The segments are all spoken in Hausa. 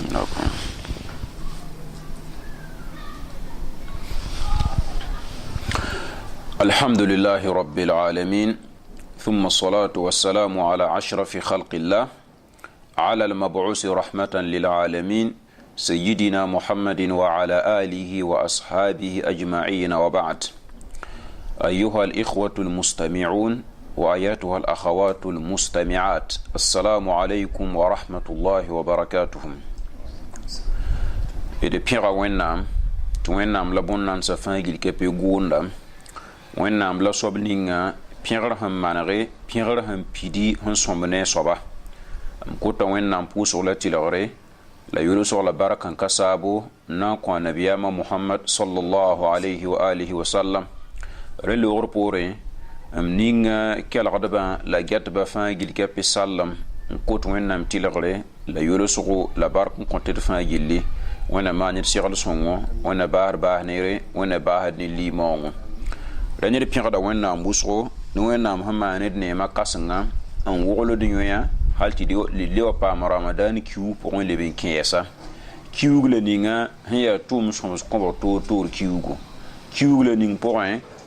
Okay. الحمد لله رب العالمين ثم الصلاة والسلام على أشرف خلق الله على المبعوث رحمة للعالمين سيدنا محمد وعلى آله وأصحابه أجمعين وبعد. أيها الإخوة المستمعون وأيتها الأخوات المستمعات، السلام عليكم ورحمة الله وبركاته. إذا بيرا وينام توينام لبونان سفاجل كبي غوندام وينام لا صوبنينغا بيرا هم مانغي بيرا هم بيدي هم صومني صوبا مكوتا وينام بوسو لا تيلغري لا يولسو لا بركة كسابو ناكو نبيما محمد صلى الله عليه وآله وسلم رلي غربوري نينغا كالغدبا لا جاتبا فاجل كبي سلم مكوت وينام تيلغري لا يولسو لا بركة كونتي فاجل وانا ما نرسيغل سونغو وانا بار باه نيري وانا باه نيلي مونغو رانير بيغدا وانا مبوسغو نوانا محمد ندني ما كاسنغا ان وغلو دنيا halti di liwa pa ramadan kiu pour le ben kiesa kiu le ninga ya tum somos ko to kiu le ning pour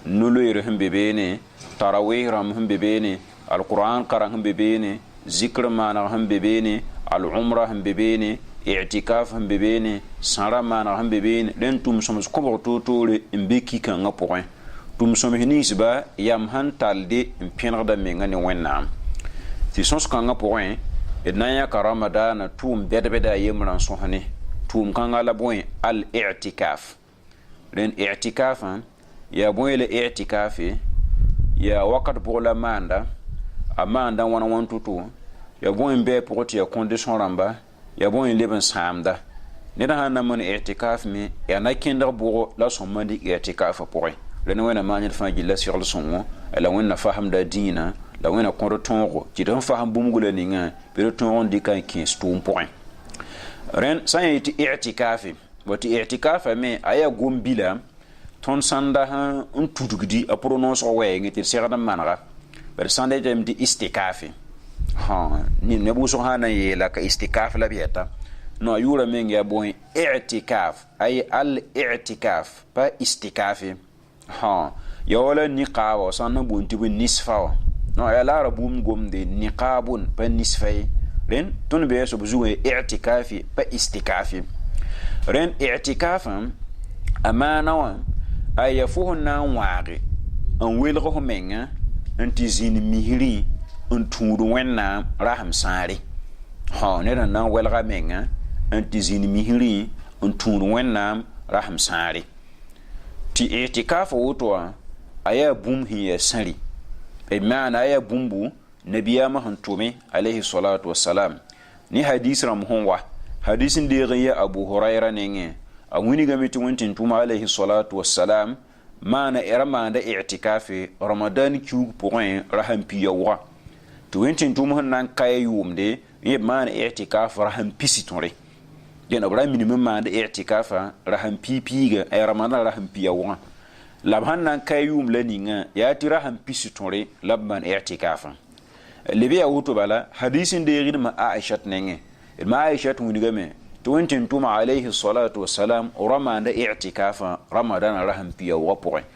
no le rehum bebene tarawih ram hum bebene alquran qara hum bebene zikr mana hum bebene al umrah hum bebene i'tikaf hum bebene sara mana hum bebene den tum somos ko to le mbeki kan pour tum somos nisba yam han talde pinrda menga ne wennam ti sons kanga point et naya karamadana tum bedbeda yemran sohani tum kanga la boy al i'tikaf len i'tikaf ya boy le i'tikaf ya wakat pour la manda amanda wana wantutu ya boy be pour ti ya condition ramba ya boy leben samda ne da hanna mon i'tikaf mi ya na kinder buro la somandi i'tikaf pour len wena manir fa gilla sur le songo la wena faham da dina la wena kondo tongo ti don faham bumgula ninga pero tongo dika ki stum point ren sayiti i'tikafi wati i'tikafa me aya gombila ton sanda ha un tudugdi a prononce o we ngiti serada manara ber sanda dem di istikafi ha ni ne bu so hana yela ka istikaf la bieta no yura mengi ya boy i'tikaf ay al i'tikaf pa istikafi ha yola niqawa sanna bunti bu nisfa no ya la rabum gomde niqabun pa nisfay ren ton be so buzu i'tikafi pa istikafi ren i'tikafam amana wa ayafuhu na waage an welgo menga anti zin mihri an tudu wenna raham sari ha ne na welga menga anti zin mihri an tudu wenna raham sari ti i'tikafu wutwa aya bum hiya sari maana aya bumbu nabiyama hantumi alayhi salatu wassalam ni hadis ram honwa hadisin de ya abu huraira nenge awuni gamiti wontin tuma alayhi salatu wassalam maana irama da i'tikafi ramadan ki point raham piyawa to wontin tuma nan kay yumde ye maana i'tikaf raham pisitonre den abra minimum maana i'tikafa raham pipiga ay ramadan raham piyawa labhan nan kayum laninga ya tira han pisitonre labman i'tikafa libiya wuto bala hadisin de yiri ma aisha nenge ma aisha tunigame tuwentin tuma alayhi salatu wassalam ramanda i'tikafa ramadan raham piya wa point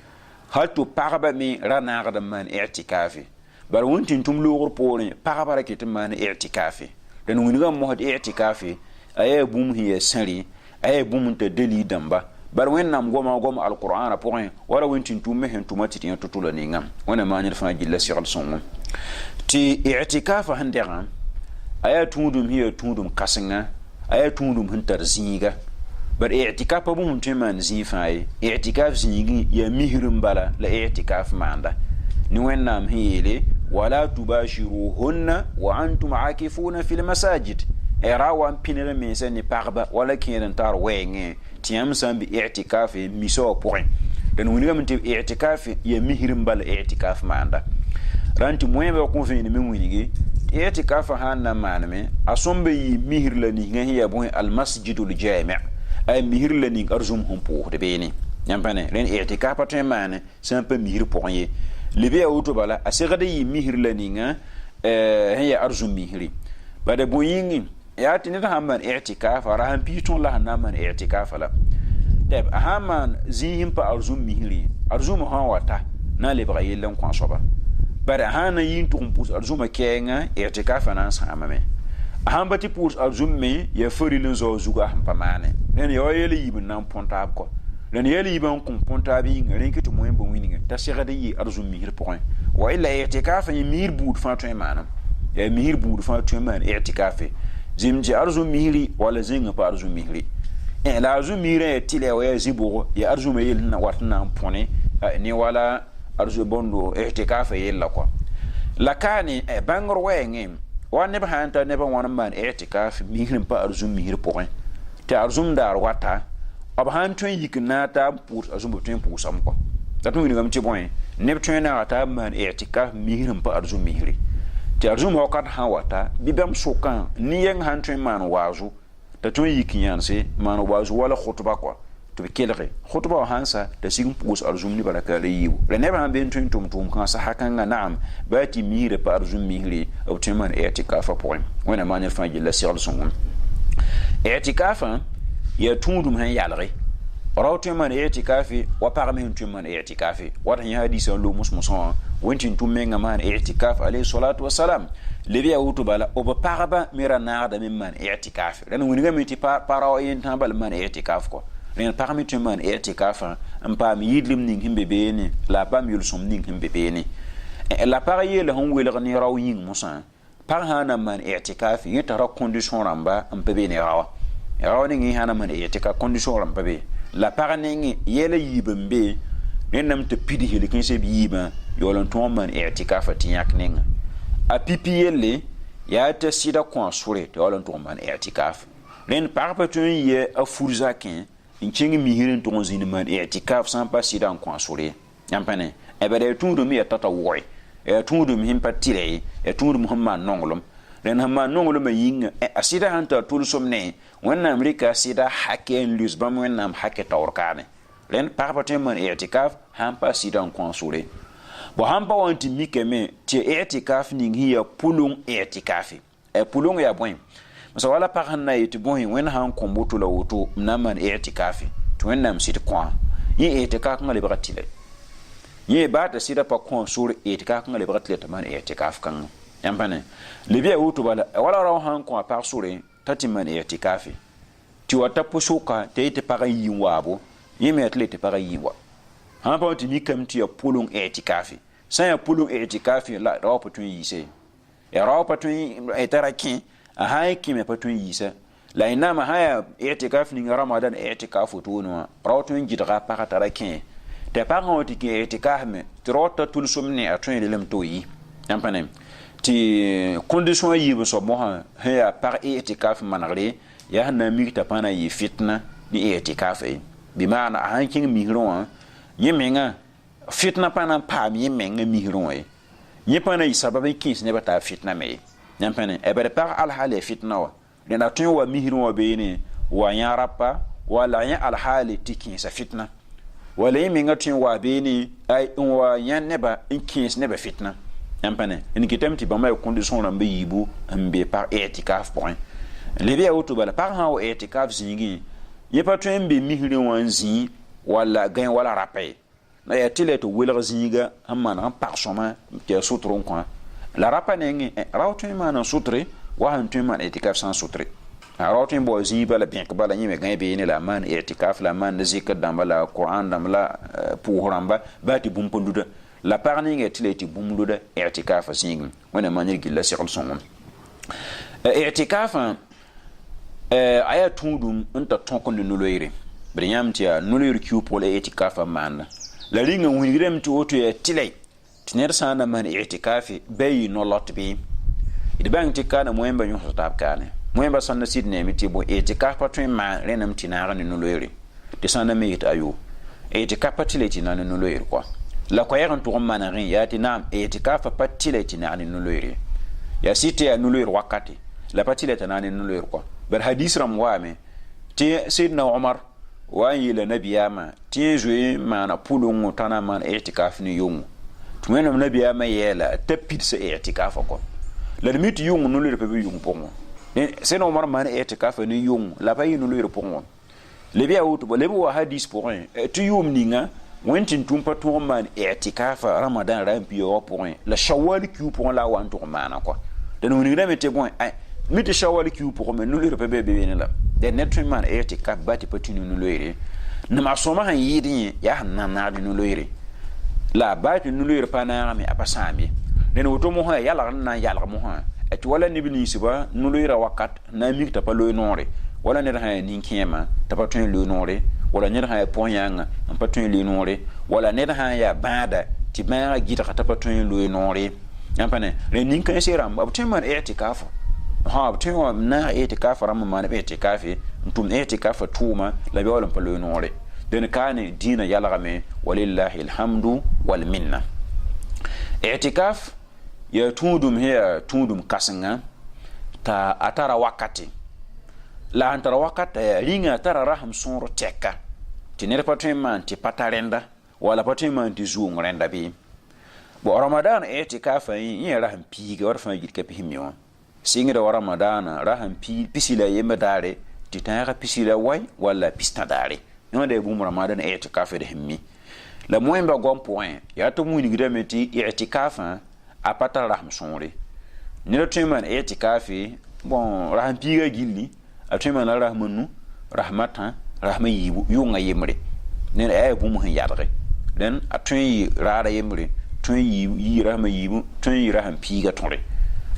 hatu paraba mi rana gada man i'tikafi bar wontin tum logur pore paraba raket man i'tikafi dan wuniga mo had i'tikafi ay bum hiya sari ay bum ta dali damba bar wennam goma alquran point wala wentin tum mehen tumati tin tutula ningam wana manir fa gilla sigal songo ti i'tikafa handera aya tundum hiya tundum kasinga aya tundum hintar zinga bar i'tikafa bum teman zifai i'tikaf zingi ya mihrum bala la i'tikaf manda ni wennam hiyele wala tubashiruhunna wa antum aakifuna fil masajid era wan pinere mense ni parba wala kiren tar wenge tiam sambi i'tikaf miso point dan woni gamti i'tikaf ya mihrim bal i'tikaf manda ranti moyebe ko fini min winigi i'tikaf hanna maname asombe yi mihir la ni ngi ya bon al masjidul jami' ay mihir la ni arzum hum pour de beni nyampane ren i'tikaf patin mane sampe mihir point ye libe auto bala asegade yi mihir la ni nga ya arzum mihri bade boyingi ya tini da hamman i'tikaf rahan pitun la hanman i'tikaf la deb hamman zihim pa arzum mihri arzum ha wata na le ba yelan kwa soba bara hana yin tum pus arzum kenga i'tikaf na sama me hamba ti pus arzum me ya fori len zo zuga hampa mane nen yo yele yibin nan ponta ko len yele yibin kun ponta bi ngaren ki to moyen bon wininga ta segade yi arzum mihri point wa illa i'tikaf yi mir bud fa to manam ya mihir bud fa to man i'tikafe zimji arzu mihri wala zinga pa arzu mihri la arzu mihri tile wa zibo ya arzu mayil na watna pone ni wala arzu bondo i'tikafe yella ko lakani bangor wenge wanne ba hanta ne ba wona man i'tikafe mihri pa arzu mihri point ta arzu dar wata ab han ton yikna ta pour arzu bo ton pour sam ko ta to ni gam ti point ne ton na ta man i'tikafe mihri pa arzu mihri ti arzum wakat ha wata bibam sokan ni yang hantwen man wazu ta ton yikinyanse man wazu wala khutba kwa to be kelre khutba hansa da sigum pus arzum ni baraka le yiwu le neba han ben tun tum kan sa hakanga naam bati mihre pa arzum mihri au teman i'tikafa point wona man fa jilla sirl songun i'tikafa ya tundum han yalre rawtu man i'tikafi wa parmi tum man i'tikafi wa tan hadisi lo musmuson wontin tum menga man i'tikaf alayhi salatu wassalam lebi ya wutu bala o ba paraba mira naada min man i'tikaf ren woni ngam ti para yin tambal man i'tikaf ko ren parmi tum man i'tikaf am pa mi yidlim ning himbe beeni la pam yul som ning himbe beeni la para yele hon wel ni raw yin musa par hana man i'tikaf yita ra condition ramba am pe beeni raw ning hana man i'tikaf condition ramba be la para ning yele yibembe nenam te pidi helikin se biba yolan ton man i'tikafa tinyak ninga a pipiyele ya ta sida kon sure to yolan ton man i'tikaf len parpa tun ye a furzakin inching mi hirin ton zin man i'tikaf san pa sida kon sure yampane e bade tun do mi tata woy e tun do mi himpa tire e tun do muhammad nongolom len hamma nongolom yinga a sida hanta tul somne wonna amerika sida haken lusbam wonna hakke tawrkane len parpa tun man i'tikaf hampa sida kon sure bo hampa wanti mikeme ti i'tikaf ning hiya pulung i'tikafi pulung ya boy masa wala pa hanna yiti boy wen han kombuto la wuto naman i'tikafi to wen nam sit kwa yi i'tikaf ngale bakatile yi ba ta sida pa kon sur i'tikaf ngale bakatile to man i'tikaf kan yampane libya wuto bala wala raw han ko pa sure tati man i'tikafi ti wata pusuka te ite para yi wabo yi me atlete para yi wa hampa wanti mikeme ti ya pulung i'tikafi san ya pulung i'tikafi la raw patun yise ya raw patun etarakin a haiki me patun yise la inama haya i'tikafi ni ramadan i'tikafu to no raw tun jidra pa tarakin te pa ngoti ki i'tikaf me trota tul sumni atun de lem to yi yampane ti condition yi bo so mo ha ya par i'tikaf manare ya na mi ta pana yi fitna ni i'tikafi bi maana a hankin mihron yemenga fitna pana pam yemenga mihron yepana isababe kins ne bata fitna me nyampane e bere par al hali fitna wa de na tun wa mihron wa beene wa yarapa wala ya al hali tikin sa fitna wala yemenga tun wa beene ay wa yan neba kins neba fitna nyampane en kitamti ba may condition la mbe yibu mbe par i'tikaf point le be auto bala par ha o i'tikaf zingi yepa tun mbe mihron wanzi wala gain wala rapay na ya tile to welga zinga amana par soma ke sutron kwa la rapaneng rawtu mana sutre wa hantu man i'tikaf sans sutre rawtu bo ziba la bien ko bala nyime gain be ni la man i'tikaf la man zikr damba la qur'an damba la puhuramba bati bumponduda la parning tile ti bumduda i'tikaf zinga wana manir gilla siqal songon i'tikaf aya tundum unta tonkon no loire briam tia nulir kiu pour l'itikafa man la ringa wingrem to oto ya tilay tiner sana man itikafi bay no lot bi idbang tikana moemba nyo tab kane moemba sanna sidne miti bo itikafa to man renam tinara ni nulir de sana meit ayu itikafa tilay tinana nulir quoi la ko yaran to man rin ya tinam itikafa patilay tinana nulir ya site ya nulir wakati la patilay tinana nulir quoi ber hadis ram wame ti sidna umar wa yila nabiyama ti zoe mana pulungu tana man i'tikaf ni yungu tumena nabiyama yela tapit se i'tikaf ko la limite yungu no le pe yungu pongo c'est no mar man i'tikaf ni yung la pa yinu le repon le biya wutu le bo hadis point tu yum ninga wentin tumpa to man i'tikaf ramadan ran piyo point la shawal ki point la wan to mana quoi de no ni da mete point mi te shawal ki point men no le pe bebe ni la de net man i'tikaf bati patinu no le na ma soma han yidi ya han na no le la bati no le pa na mi apasami ne no to mo ha yala na yala mo ha et wala ni bini siba no le wakat na mi ta pa lo nore wala ne ha ni kema ta pa tun lo nore wala ne ha pon yanga pa tun lo nore wala ne ha ya bada ti ma gita ta pa tun lo nore yampane le ni kan seram ab tun man i'tikaf ha ab tun na i'tikaf ram man i'tikaf ntum i'tikaf tuma la bi wala pa lo nore den kane dina yala game walillahi alhamdu wal minna i'tikaf ya tundum hiya tundum kasanga ta atara wakati la antara wakati ya ringa tara raham sonro teka ti ne patrin man ti patarenda wala patrin man ti zuung renda bi bo ramadan i'tikaf yi raham piga war fa yit ka pihimyo singira ramadan raham pisila yema dare ti tara pisila way wala pista dare no de bu ramadan i'tikaf de himmi la moyen gon point ya to muni gidameti i'tikaf a pata raham sonre ni le tuman i'tikafi bon raham piga gilli a tuman rahmanu rahmatan rahma yibu yunga yemre ne ay bu mu yadre den a tun yi rara yemre tun yi rahma yibu tun yi raham piga tonre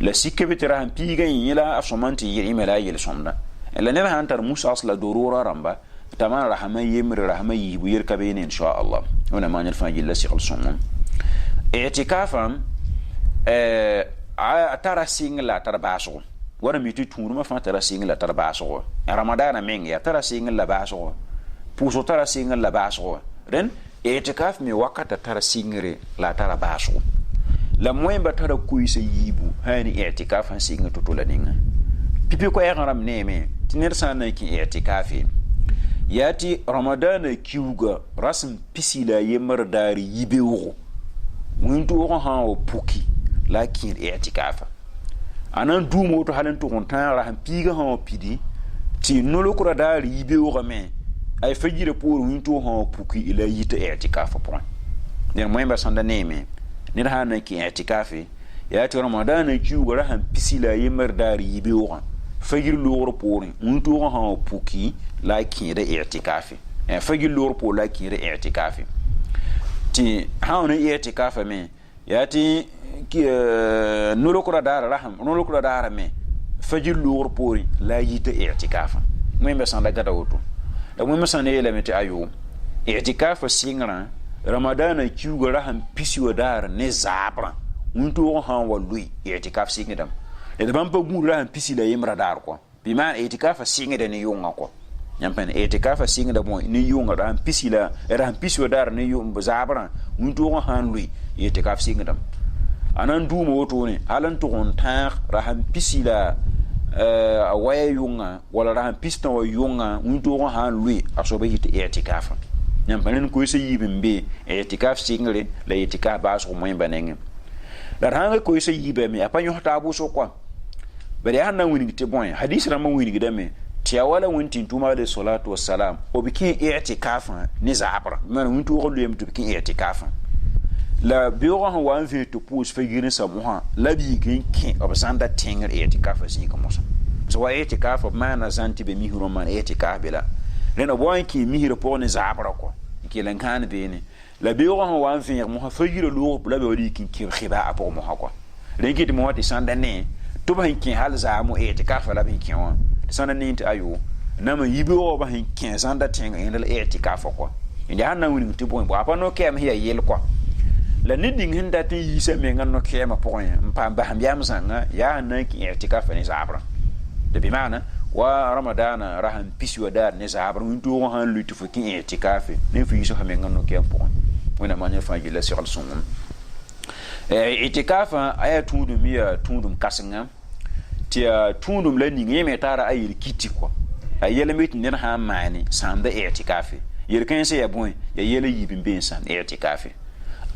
la sikebeti raham piga yila asomanti yi imela yel somna la ne hantar musa asla dorura ramba taman rahma yemre rahma yibu yer kabene insha Allah ona manal fajil la siqal somna i'tikafam a tara singla tara baso wara mi tu ma fa tara singla tara baso ramadan men ya tara singla baso puso tara singla baso ren i'tikaf mi wakata tara singre la tara baso la moyemba tara kuise yibu hani i'tikaf han singa totola ninga pipi ko yaram neme tiner sana ki i'tikafi yati ramadan kiuga rasm pisila yemar dari yibewo muntu ko ha o puki lakin i'tikafa anan du moto halen to kontan ra han piga ha pidi ti nolo kura da ribe o game ay fajire pour winto ha puki ila yita i'tikafa point ne mo yamba sanda neme ne ha na ki i'tikafi ya ti ramadan ki wara han pisila yemar da ribe o fajir lo pour winto ha puki lakin da i'tikafi fajir lo pour lakin da i'tikafi ti ha na i'tikafa me ya ti ki nolo kura dara raham nolo kura dara me fajir loor pori la yita i'tikafa mo me sanda gata woto da mo me sanda yele meti ayo i'tikafa singra ramadan kiugo raham pisiwa dara ne zabra unto han walui i'tikaf singedam e da bampa gu raham pisila yemra dar ko bi man i'tikafa singede ne yonga ko nyampan i'tikafa singeda mo ne yonga raham pisiwa dara ne yom zabra unto han lui i'tikaf singedam anan duma woto ne halan to on tar raham pisila awaya yunga wala raham pista wa yunga unto han lui asoba hit i'tikafa nyam panen ko se yibembe i'tikaf singre la i'tikaf ba so moy banenge dar hanga ko se yibe me apanyo hata bu so kwa bari hanna wini te boy hadith ram wini gidame tiya wala wontin tuma de salatu wassalam o bikin i'tikafa ni zabra man unto ko lem to bikin i'tikafa la biora han wan fi to pose figure sa moha la bi kin obsanda tenger i'tikafa si komosa so wa i'tikafa mana zanti be mihuro man i'tikafa bela rena boy ki mihiro po ne zabra ko ki lan kan be ne la biora han wan fi moha figure lo la be wadi kin ki khiba apo moha ko rengi de moha ti sanda ne to ba kin hal za mo i'tikafa la bi kin on sanda ne ti ayo na ma yibo ba kin sanda tenger en la i'tikafa ko indi han na wini ti boy ba pa no kem hiya yel ko la niding hinda ti yise menga no kema point mpa ba hambiam zanga ya na ki i'tikafa ni zabra de bi mana wa ramadan rahan piswa dar ni zabra winto han lutu fo ki i'tikafa ne fi so hamenga no kema point wona manya fa jila si alsun i'tikafa aya tudum ya tudum kasanga ti tudum la ni ngeme tara ayir kiti ko ayele mit ne ha mani sanda i'tikafa yer kan se ya bon ya yele yibin ben san i'tikafa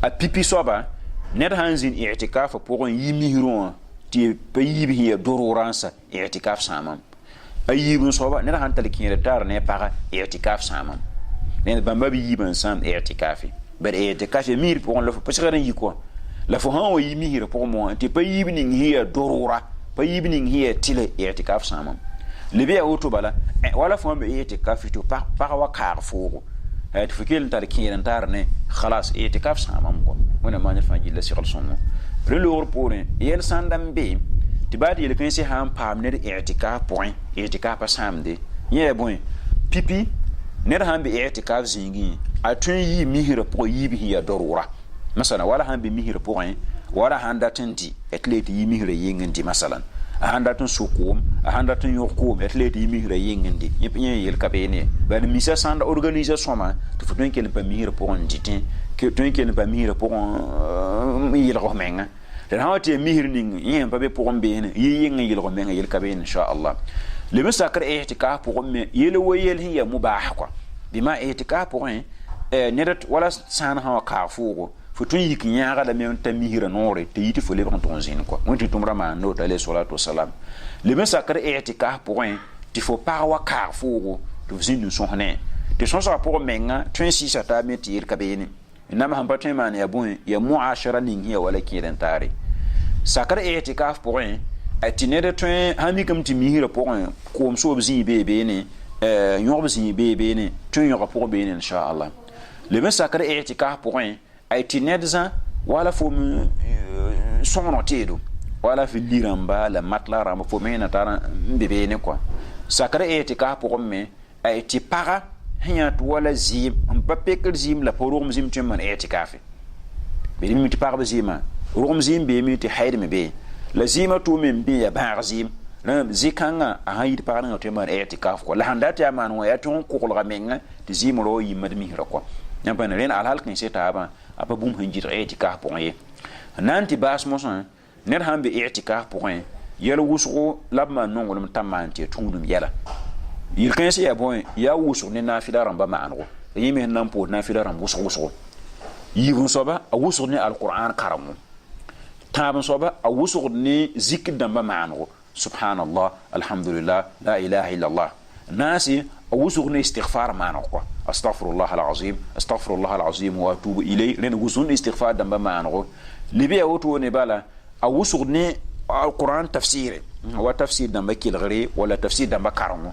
a pipi soba ned hanzin i'tikafa pour yimihron tɩ pa yiib sẽn yaa dor-rãnsa i'tikaf sãamam a yiib n soaba ned sãn tall kẽeda taar ne pagã i'tikaf sãamam ne bãmba b yiib n sãam i'tikafe bad i'tikafe miir pʋgẽ la fo pʋsgd n yik wa la fo sãn wa yi miisrã pʋgẽ mõ tɩ pa yiib ning sẽn yaa dor-ra pa yiib ning sẽn yaa tɩle i'tikaf sãamam leb yaa woto bala wala fo me i'tikafe tɩ pag wa kaag foogo tɩ fo kell n tar kẽed n taar ne khalas i'tikaf sãamam kɔ wẽnna maan d fãa gilla segl sõngo rẽ loogr poorẽ yɛl sãn da n be tɩ baa tɩ yel-kãensẽ sã n paam ned i'tikaf pʋgẽ i'tikaf pa sãamde yẽ bõe pipi ned sã n be i'tikaf zĩigẽ a tõe n yɩ misrã pʋgẽ yiib sẽn yaa dor-wʋra masala wala sã n be misrã pʋgẽ wala sãn dat n dɩ tɩ le tɩ yɩ misrã yɩng n dɩ masalan a sãn dat n sok koom a sãn dat n yõg koom tɩ le tɩ yɩ misrã yɩng n dɩ yẽ yel ka beene bala misa sãn da organisa sõma tɩ fo tõe n kell n pa misrã pʋgẽ n dɩtẽ tõe n kell n pa misrã pʋgẽ yɩlg menga la sã n wa tɩ yaa misr ning yẽ pa be pʋgẽ beene yɩ yɩng n yɩlg menga yel ka beene inchallah leb n sakr i'tikaf pʋgẽ me yel wa yel sẽn yaa mubaax kɔa bɩma i'tikaf pʋgẽ ned wala sãn sã wa kaag foogo fo tõe n yik yãaga lame n ta misrã noore tɩ yɩ tɩ fo lebg n tʋg n zĩnd kɔa wẽn tɩ tʋmra maan noot alayhi salatu wasalam leb n sakr i'tikaf pʋgẽ tɩ fo pag wa kaag foogo tɩ f zĩnd n sõs ne tɩ sõsga pʋgẽ menga tõe n sɩɩsa taa me tɩ yel ka beene nama sẽn pa tõe n maan yaa bõe yaa muashara ning sẽn yaa wala kẽed n taare sakr i'tikaf pʋgẽ tɩ ned tõe sã mikame tɩ misrã pʋgẽ koom soob zĩig bee beene yõgb zĩig bee beene tõe n yõga pʋgẽ beene inchallah leb n sakr i'tikaf pʋgẽ tɩ ned zã wala fo sõgeneg teedo wala fo li rãmba la matla rãmba fo me na tar n be beene kɔa sakr i'tikaf pʋgẽ me tɩ paga sẽn yaa tɩ wala zɩɩm n pa pekr zɩɩm la pa rogem zɩɩm tõe n maan i'tikafe bɩ mi tɩ pagb zɩɩmã rogem zɩɩm beeme tɩ hayd me bee la zɩɩmã tʋʋm me n bɩ yaa bãag zɩɩm zɩ-kãngã a sã yɩɩd pag ningã tõe n maan i'tikaf kɔ la sãn dat yaa maan wã yaa tõe n koglga menga tɩ zɩɩm rao yĩmma d misrã kɔ yã pa ne rẽnd alhal kẽnse taabã a pa bũmb sẽn gɩdg i'tikaf pʋgẽ ye na n tɩ baas mosã ned sãn be i'tikaf pʋgẽ yɛl wʋsgo la b maan nonglem t'a maan tɩ ya tũudum yɛla yel-kãensẽ yaa bõe yaa wʋsg ne naafɩla rãmbã maanego yẽ me sẽn na n pood naafɩla rãmb wʋsg-wʋsgo yiib n soaba a wʋsgd ne alqur'an karemgo tãab n soaba a wʋsgd ne zikr dãmbã maanego subhanallah alhamdulillah la ilaha illallah naase a wʋsg ne istigfar maanego kɔa astaghfirullah alazim astaghfirullah alazim wa atubu ilay rẽnd wʋsg ne istigfar dãmbã maanego leb yaa woto ne bala a wʋsg ne alqur'an tafsire wa tafsir dãmbã kelgre wala tafsir dãmbã karengo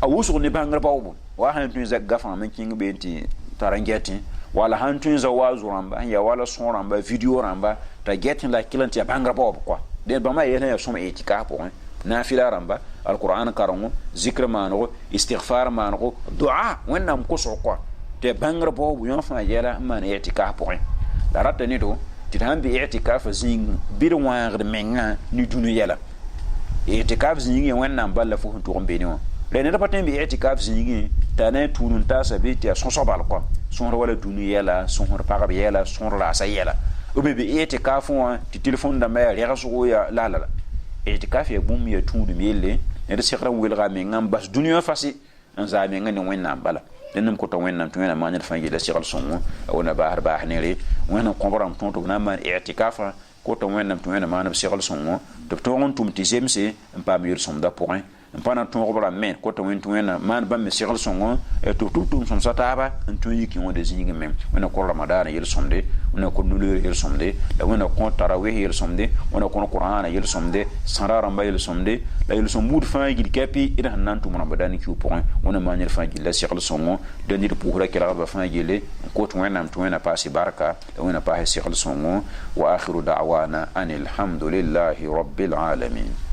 a wʋsg ne bãngr baoobo wa sãn tõe n zak gafãngame n kẽng been tɩ tara n gɛtẽ wala sãn tõe n za waazo rãmba sẽn yaa wala sõg rãmba video rãmba t'a gɛtẽ la kɩl n tɩ yaa bãngr baoob kɔa dẽd bãmba yeel sẽn yaa sõm i'tikaf pʋgẽ naafɩla rãmba alqur'an karengo zikr maanego istigfar maanego dua wẽnnaam kʋsg kɔa tɩ bãngr baoob yõ fãa yɛla n maan i'tikaf pʋgẽ la rata nedo tɩ d sãn be i'tikafã zĩig bɩd wãagd menga ne dũni yɛla i'tikaf zĩig yẽ wẽnnaam balla fo sẽn tʋg n be ne wã la ned pa tõe n be i'tikaf zĩigẽ t'a na n tũud n taasa be tɩ yaa sõsg bal kɔa sõsd wala dũni yɛla sõsd pagb yɛla sõsd raasa yɛla b me be i'tikaf wã tɩ telefon dãmbã yaa regsgo yaa la i'tikaf yaa bũmb yaa tũudum yelle ned segd n welga a menga n bas dũni wã fase n zaa menga ne wẽnnaam bala dẽnnem kota wẽnnaam tɩ wẽna maan ned fãa yella segl sõngo a wẽna baas neere wẽnnaam kõb rãmb tõog tɩ b na n maan i'tikafã kota wẽnnaam tɩ wẽna maan b segl sõngo tɩ b tõog n tʋm tɩ zemse n paam yel-sõmda pʋgẽ n pa na n tõog b rãmb me kota wẽn tɩ wẽna maan bãmb me segl sõngo tɩ b tʋm tʋm sõmsa taaba n tõe n yik yõoda zĩigẽ me wẽna kõ ramadaana yel-sõmde wẽna kõ nuleer yel-sõmde la wẽna kõ tarawih yel-sõmde wẽna kõ qur'ana yel-sõmde sãra rãmba yel-sõmde la yel-sõm buud fãa gil kɛpɩ d sẽn na n tʋm rãmba daan kiu pʋgẽ wẽna maan ned fãa gilla segl sõngo da ned pʋʋsra kelgdbã fãa gelle n kot wẽnnaam tɩ wẽna paasɩ barka la wẽna paasɩ segl sõngo wa akhiru da'wana an alhamdulillahi rabbil alamin